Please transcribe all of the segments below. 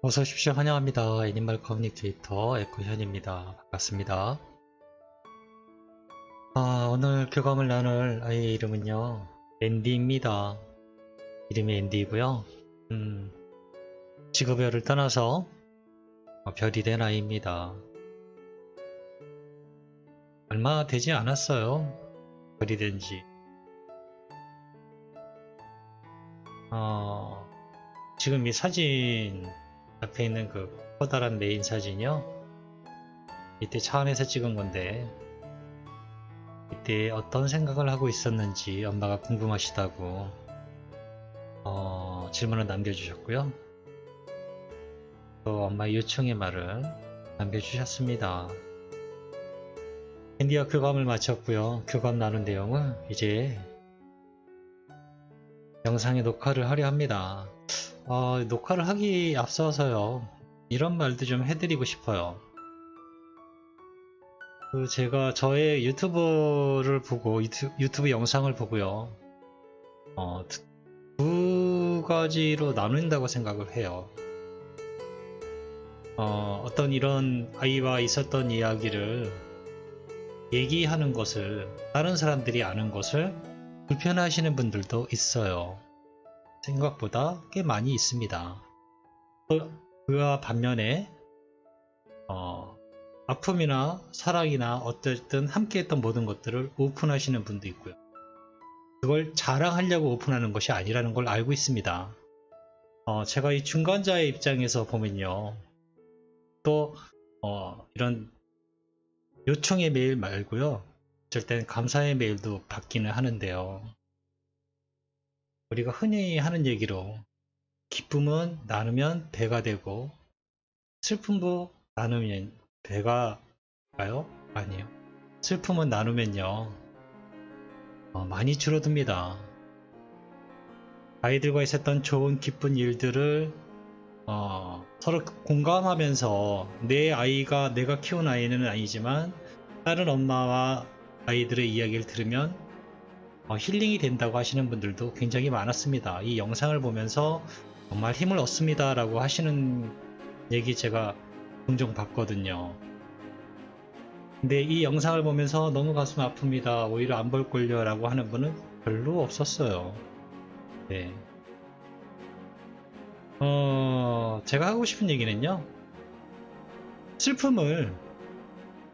어서 오십시오. 환영합니다. 애니멀 커뮤니케이터 에코현입니다. 반갑습니다. 오늘 교감을 나눌 아이의 이름은요, 앤디입니다. 이름이 앤디이고요. 직업별을 떠나서 별이 된 아이입니다. 얼마 되지 않았어요. 별이 된지. 지금 이 사진 앞에 있는 그 커다란 메인 사진이요. 이때 차 안에서 찍은 건데, 이때 어떤 생각을 하고 있었는지 엄마가 궁금하시다고 질문을 남겨주셨고요. 또 엄마의 요청의 말을 남겨주셨습니다. 앤디와 교감을 마쳤고요. 교감 나눈 내용을 이제 영상에 녹화를 하려 합니다. 녹화를 하기 앞서서요, 이런 말도 좀 해드리고 싶어요. 제가 저의 유튜브를 보고 유튜브 영상을 보고요, 두 가지로 나눈다고 생각을 해요. 어떤 이런 아이와 있었던 이야기를 얘기하는 것을, 다른 사람들이 아는 것을 불편해하시는 분들도 있어요. 생각보다 꽤 많이 있습니다. 그와 반면에 아픔이나 사랑이나 어쨌든 함께했던 모든 것들을 오픈하시는 분도 있고요. 그걸 자랑하려고 오픈하는 것이 아니라는 걸 알고 있습니다. 제가 이 중간자의 입장에서 보면요, 또 이런 요청의 메일 말고요, 어쩔 땐 감사의 메일도 받기는 하는데요, 우리가 흔히 하는 얘기로 기쁨은 나누면 배가 되고 슬픔도 나누면 배가가요? 아니요. 슬픔은 나누면요, 많이 줄어듭니다. 아이들과 있었던 좋은 기쁜 일들을 서로 공감하면서, 내 아이가, 내가 키운 아이는 아니지만 다른 엄마와 아이들의 이야기를 들으면 힐링이 된다고 하시는 분들도 굉장히 많았습니다. 이 영상을 보면서 정말 힘을 얻습니다 라고 하시는 얘기 제가 종종 봤거든요. 근데 이 영상을 보면서 너무 가슴 아픕니다, 오히려 안 볼걸요 라고 하는 분은 별로 없었어요. 네. 제가 하고 싶은 얘기는요, 슬픔을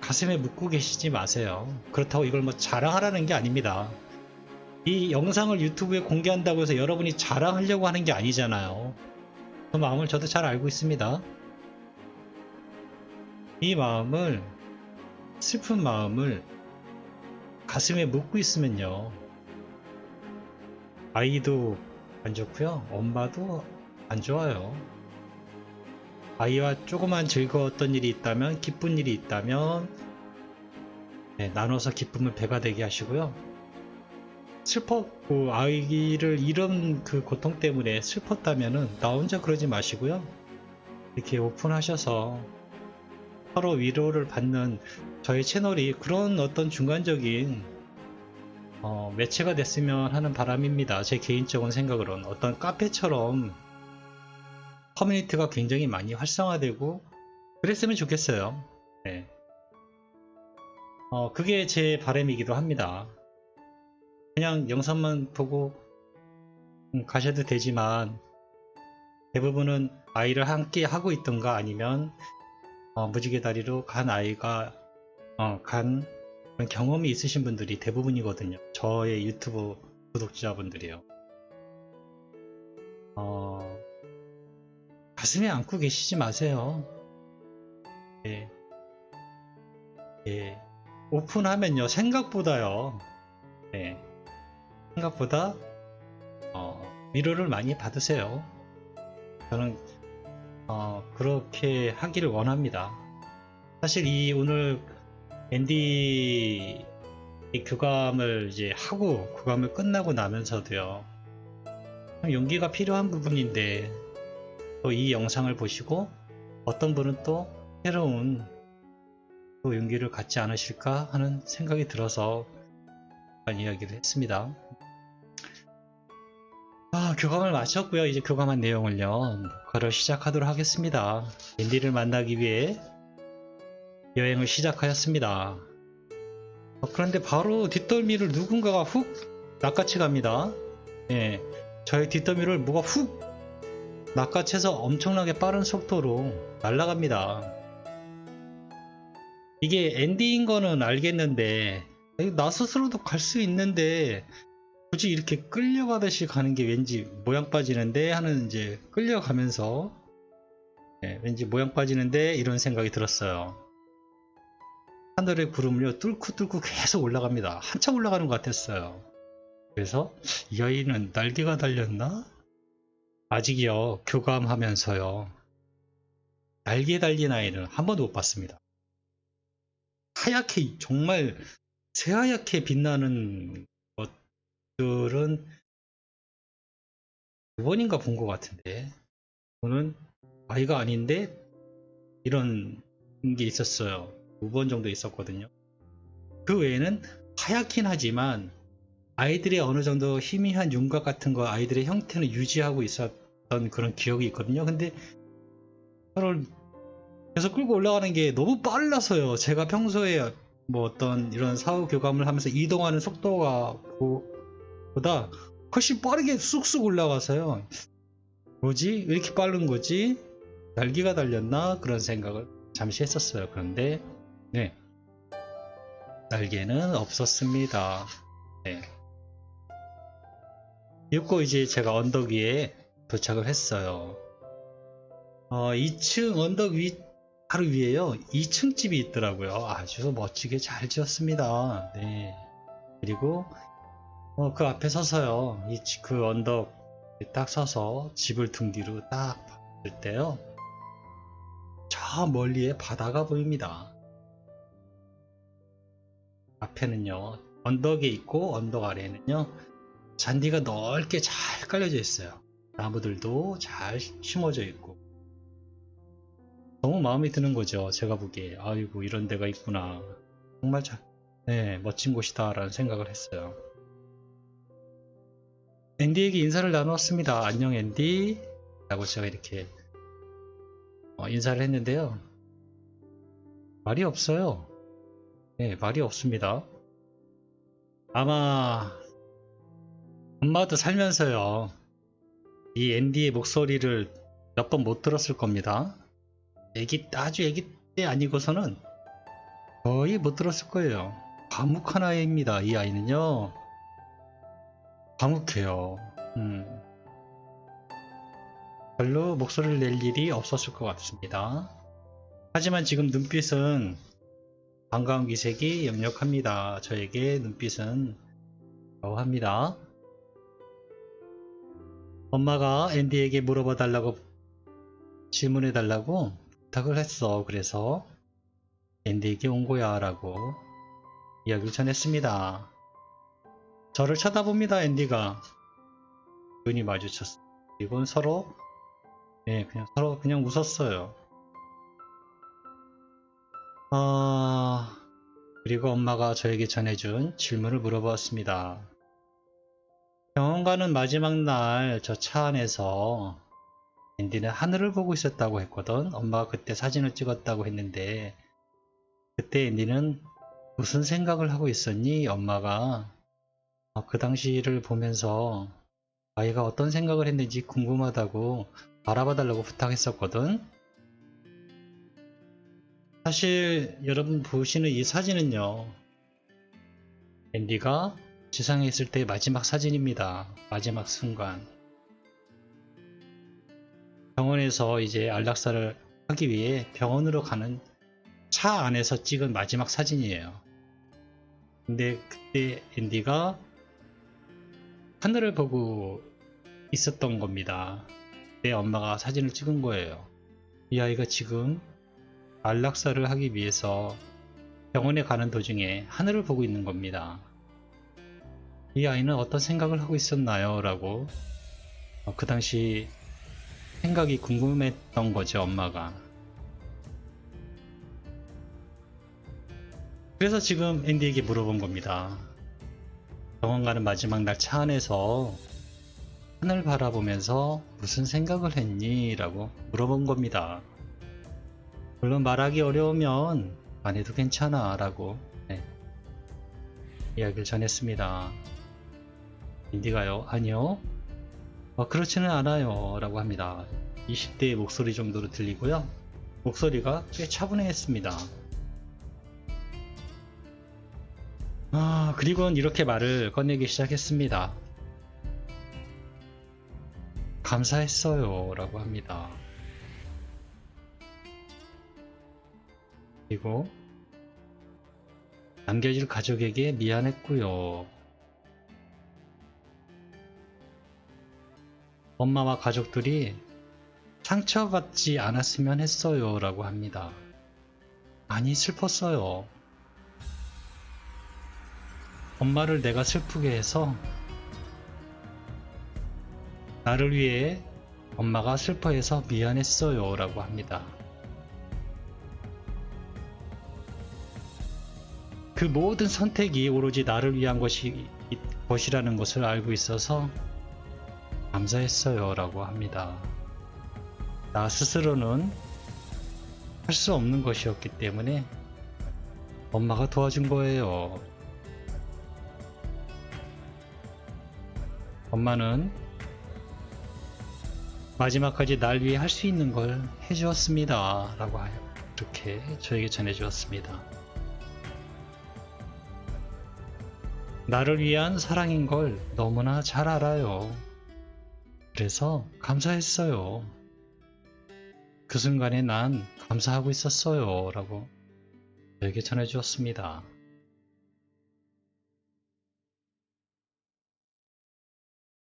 가슴에 묻고 계시지 마세요. 그렇다고 이걸 뭐 자랑하라는 게 아닙니다. 이 영상을 유튜브에 공개한다고 해서 여러분이 자랑하려고 하는 게 아니잖아요. 그 마음을 저도 잘 알고 있습니다. 이 마음을, 슬픈 마음을 가슴에 묻고 있으면요, 아이도 안 좋고요, 엄마도 안 좋아요. 아이와 조그만 즐거웠던 일이 있다면, 기쁜 일이 있다면, 네, 나눠서 기쁨을 배가 되게 하시고요. 슬펐고 아이를 잃은 그 고통 때문에 슬펐다면은 나 혼자 그러지 마시고요, 이렇게 오픈하셔서 서로 위로를 받는 저희 채널이 그런 어떤 중간적인 매체가 됐으면 하는 바람입니다. 제 개인적인 생각으로는 어떤 카페처럼 커뮤니티가 굉장히 많이 활성화되고 그랬으면 좋겠어요. 네. 그게 제 바람이기도 합니다. 그냥 영상만 보고 가셔도 되지만, 대부분은 아이를 함께 하고 있던가 아니면 무지개 다리로 간 아이가 간 그런 경험이 있으신 분들이 대부분이거든요. 저의 유튜브 구독자분들이요. 가슴에 안고 계시지 마세요. 예. 예. 오픈하면요, 생각보다요, 예, 생각보다 위로를 많이 받으세요. 저는 그렇게 하기를 원합니다. 사실 이 오늘 앤디 교감을 이제 하고 교감을 끝나고 나면서도요, 참 용기가 필요한 부분인데, 또 이 영상을 보시고 어떤 분은 또 새로운 또 용기를 갖지 않으실까 하는 생각이 들어서 이야기를 했습니다. 교감을 마쳤고요. 이제 교감한 내용을요. 녹화를 시작하도록 하겠습니다. 앤디를 만나기 위해 여행을 시작하였습니다. 그런데 바로 뒷덜미를 누군가가 훅 낚아채 갑니다. 예, 저의 뒷덜미를 뭐가 훅 낚아채서 엄청나게 빠른 속도로 날아갑니다. 이게 앤디인 거는 알겠는데 나 스스로도 갈 수 있는데 굳이 이렇게 끌려가듯이 가는 게 왠지 모양 빠지는데 하는, 이제 끌려가면서 왠지 모양 빠지는데 이런 생각이 들었어요. 하늘의 구름을요 뚫고 계속 올라갑니다. 한참 올라가는 것 같았어요. 그래서 이 아이는 날개가 달렸나? 아직이요, 교감하면서요, 날개 달린 아이는 한 번도 못 봤습니다. 하얗게, 정말 새하얗게 빛나는 것들은 두 번인가 본 것 같은데, 저는 아이가 아닌데 이런 게 있었어요. 두 번 정도 있었거든요. 그 외에는 하얗긴 하지만 아이들의 어느 정도 희미한 윤곽 같은 거, 아이들의 형태는 유지하고 있었던 그런 기억이 있거든요. 근데 저를 계속 끌고 올라가는 게 너무 빨라서요. 제가 평소에 뭐 어떤 이런 사후 교감을 하면서 이동하는 속도가 보다 훨씬 빠르게 쑥쑥 올라가서요. 뭐지? 왜 이렇게 빠른 거지? 날개가 달렸나? 그런 생각을 잠시 했었어요. 그런데 네, 날개는 없었습니다. 네. 이윽고 이제 제가 언덕 위에 도착을 했어요. 2층 언덕 위, 바로 위에요, 2층 집이 있더라고요. 아주 멋지게 잘 지었습니다. 네. 그리고 그 앞에 서서요, 그 언덕에 딱 서서 집을 등 뒤로 딱 봤을 때요, 저 멀리에 바다가 보입니다. 앞에는요 언덕에 있고, 언덕 아래에는요 잔디가 넓게 잘 깔려져 있어요. 나무들도 잘 심어져 있고, 너무 마음에 드는 거죠. 제가 보기에 아이고, 이런 데가 있구나, 정말 네, 멋진 곳이다 라는 생각을 했어요. 앤디에게 인사를 나누었습니다. 안녕 앤디 라고 제가 이렇게 인사를 했는데요, 말이 없어요. 네, 말이 없습니다. 아마 엄마도 살면서요 이 앤디의 목소리를 몇 번 못 들었을 겁니다. 아주 애기 때 아니고서는 거의 못 들었을 거예요. 과묵한 아이입니다. 이 아이는요 과묵해요. 별로 목소리를 낼 일이 없었을 것 같습니다. 하지만 지금 눈빛은 반가운 기색이 역력합니다. 저에게 눈빛은 합니다. 엄마가 앤디에게 물어봐 달라고, 질문해 달라고 부탁을 했어. 그래서 앤디에게 온 거야 라고 이야기를 전했습니다. 저를 쳐다봅니다. 앤디가 눈이 마주쳤어요. 그리고 서로 서로 그냥 웃었어요. 그리고 엄마가 저에게 전해준 질문을 물어보았습니다. 병원 가는 마지막 날 저 차 안에서 앤디는 하늘을 보고 있었다고 했거든. 엄마가 그때 사진을 찍었다고 했는데 그때 앤디는 무슨 생각을 하고 있었니? 엄마가 그 당시를 보면서 아이가 어떤 생각을 했는지 궁금하다고 알아봐 달라고 부탁했었거든. 사실 여러분 보시는 이 사진은요, 앤디가 지상에 있을 때의 마지막 사진입니다. 마지막 순간. 병원에서 이제 안락사를 하기 위해 병원으로 가는 차 안에서 찍은 마지막 사진이에요. 근데 그때 앤디가 하늘을 보고 있었던 겁니다. 그때 엄마가 사진을 찍은 거예요. 이 아이가 지금 안락사를 하기 위해서 병원에 가는 도중에 하늘을 보고 있는 겁니다. 이 아이는 어떤 생각을 하고 있었나요? 라고 그 당시 생각이 궁금했던 거죠, 엄마가. 그래서 지금 앤디에게 물어본 겁니다. 병원 가는 마지막 날 차 안에서 하늘 바라보면서 무슨 생각을 했니? 라고 물어본 겁니다. 물론 말하기 어려우면 안 해도 괜찮아 라고 이야기를 전했습니다. 인디가요? 아니요. 그렇지는 않아요 라고 합니다. 20대의 목소리 정도로 들리고요. 목소리가 꽤 차분했습니다. 그리고는 이렇게 말을 꺼내기 시작했습니다. 감사했어요 라고 합니다. 그리고 남겨질 가족에게 미안했고요. 엄마와 가족들이 상처받지 않았으면 했어요 라고 합니다. 많이 슬펐어요. 엄마를 내가 슬프게 해서 나를 위해 엄마가 슬퍼해서 미안했어요 라고 합니다. 그 모든 선택이 오로지 나를 위한 것이라는 것을 알고 있어서 감사했어요 라고 합니다. 나 스스로는 할 수 없는 것이었기 때문에 엄마가 도와준 거예요. 엄마는 마지막까지 날 위해 할 수 있는 걸 해주었습니다 라고 이렇게 저에게 전해주었습니다. 나를 위한 사랑인 걸 너무나 잘 알아요. 그래서 감사했어요. 그 순간에 난 감사하고 있었어요 라고 저에게 전해주었습니다.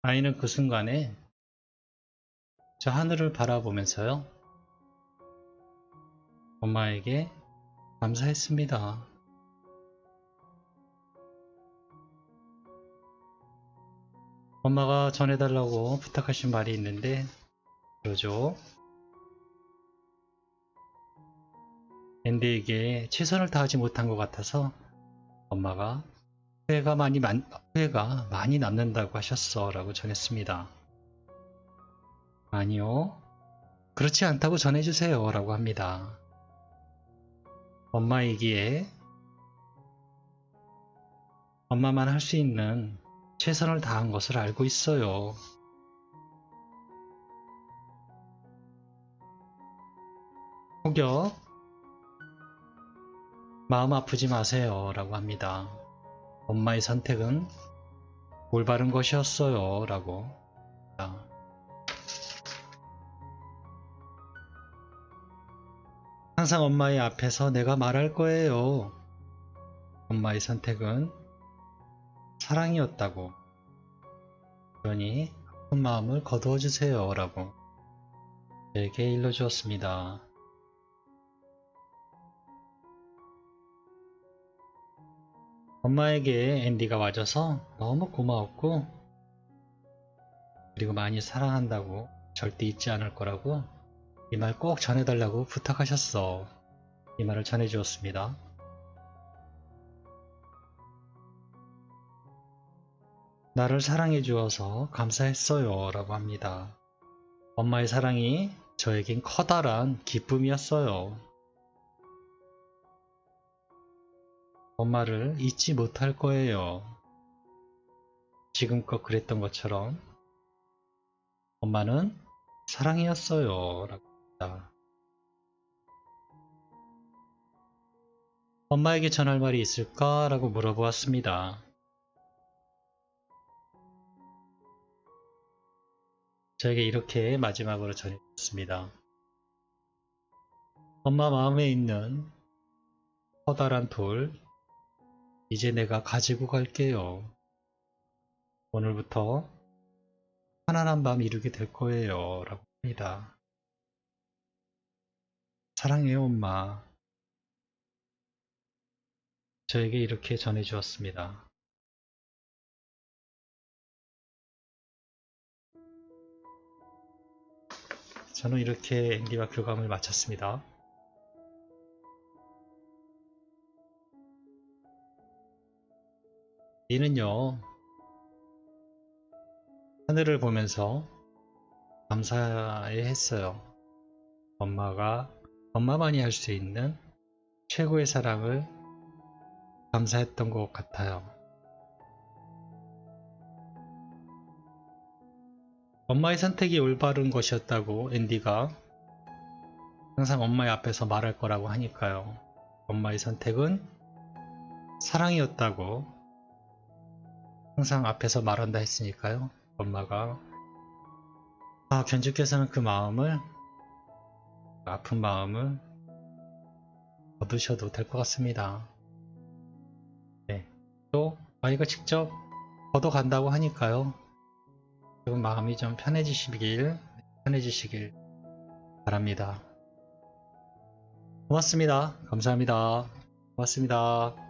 아이는 그 순간에 저 하늘을 바라보면서요, 엄마에게 감사했습니다. 엄마가 전해달라고 부탁하신 말이 있는데 그러죠. 앤디에게 최선을 다하지 못한 것 같아서 엄마가 후회가 많이 남는다고 하셨어 라고 전했습니다. 아니요, 그렇지 않다고 전해주세요 라고 합니다. 엄마이기에 엄마만 할 수 있는 최선을 다한 것을 알고 있어요. 혹여 마음 아프지 마세요 라고 합니다. 엄마의 선택은 올바른 것이었어요 라고 합니다. 항상 엄마의 앞에서 내가 말할 거예요. 엄마의 선택은 사랑이었다고, 그러니 아픈 마음을 거두어 주세요 라고 저에게 일러주었습니다. 엄마에게 앤디가 와줘서 너무 고마웠고, 그리고 많이 사랑한다고, 절대 잊지 않을 거라고 이 말 꼭 전해달라고 부탁하셨어. 이 말을 전해주었습니다. 나를 사랑해 주어서 감사했어요 라고 합니다. 엄마의 사랑이 저에겐 커다란 기쁨이었어요. 엄마를 잊지 못할 거예요. 지금껏 그랬던 것처럼 엄마는 사랑이었어요 라고 합니다. 엄마에게 전할 말이 있을까? 라고 물어보았습니다. 저에게 이렇게 마지막으로 전해줬습니다. 엄마 마음에 있는 커다란 돌, 이제 내가 가지고 갈게요. 오늘부터 편안한 밤 이루게 될 거예요 라고 합니다. 사랑해요 엄마. 저에게 이렇게 전해주었습니다. 저는 이렇게 앤디와 교감을 마쳤습니다. 이는요, 하늘을 보면서 감사해 했어요. 엄마가 엄마만이 할 수 있는 최고의 사랑을 감사했던 것 같아요. 엄마의 선택이 올바른 것이었다고 앤디가 항상 엄마의 앞에서 말할 거라고 하니까요. 엄마의 선택은 사랑이었다고 항상 앞에서 말한다 했으니까요. 엄마가 견주께서는 그 마음을, 아픈 마음을 얻으셔도 될 것 같습니다. 네. 또 아이가 직접 걷어간다고 하니까요. 조금 마음이 좀 편해지시길 바랍니다. 고맙습니다. 감사합니다. 고맙습니다.